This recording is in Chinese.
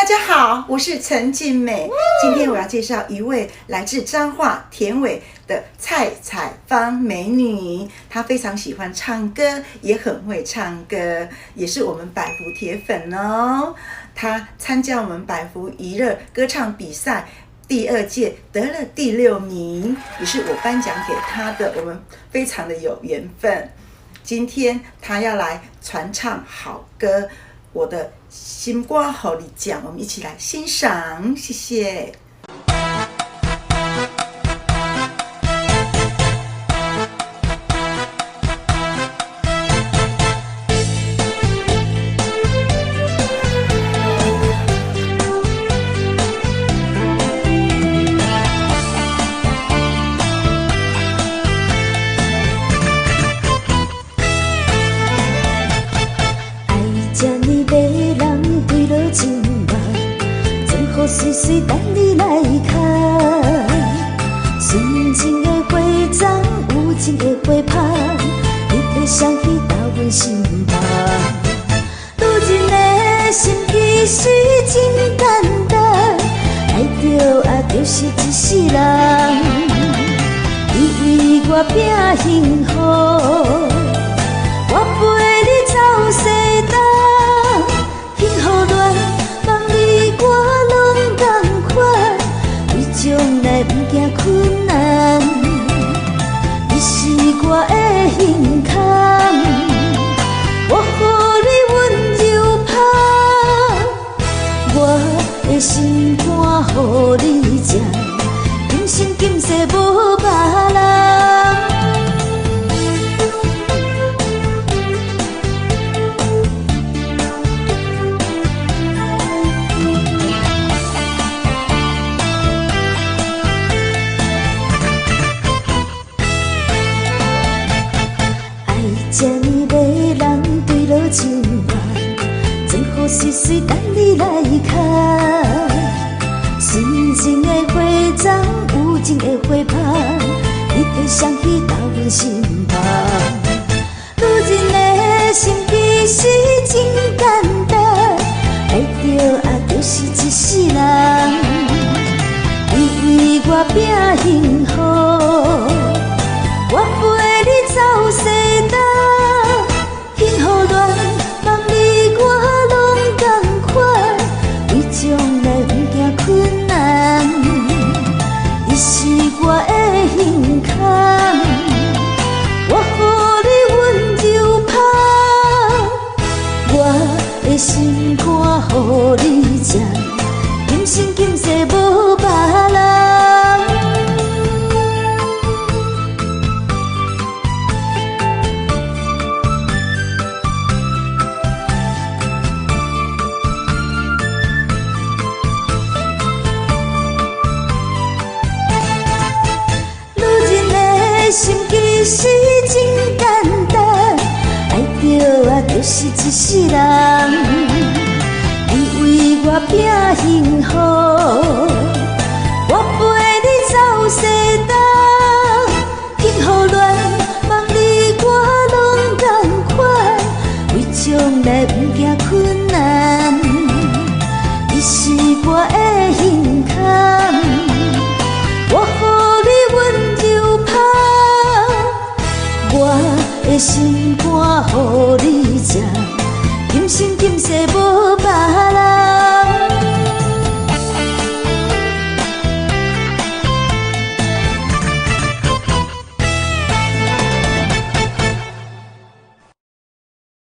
大家好，我是陈静美。今天我要介绍一位来自彰化田尾的蔡彩芳美女，她非常喜欢唱歌，也很会唱歌，也是我们百福铁粉哦。她参加我们百福一热歌唱比赛第2届，得了第6名，也是我颁奖给她的，我们非常的有缘分。今天她要来传唱好歌，我的心歌予你讲，我们一起来欣赏，谢谢。水水等你来看，纯情的花丛，有情的花香，你的香气到阮心房。女人的心其实真简单，爱着就是一世人。你为我拼幸福，我陪你走西东，幸福恋，望你我。将来不惊困难，你是我的胸腔，我予你温柔香，我的心肝予你食，今生今世无别人。情缘，真好水水等你来看。纯情的花丛，有情的花香，你的香气到阮心房。女人的心其实真简单，爱着就是一世人。你为我拼幸福，我陪你走西东。幸福恋，望你我拢同款，为将来不惊困难。你是我的胸腔，我予你温柔香，我的心肝予你食，今生今世无别人。心其实真简单，爱着就是一世人。你为我拼幸福，我陪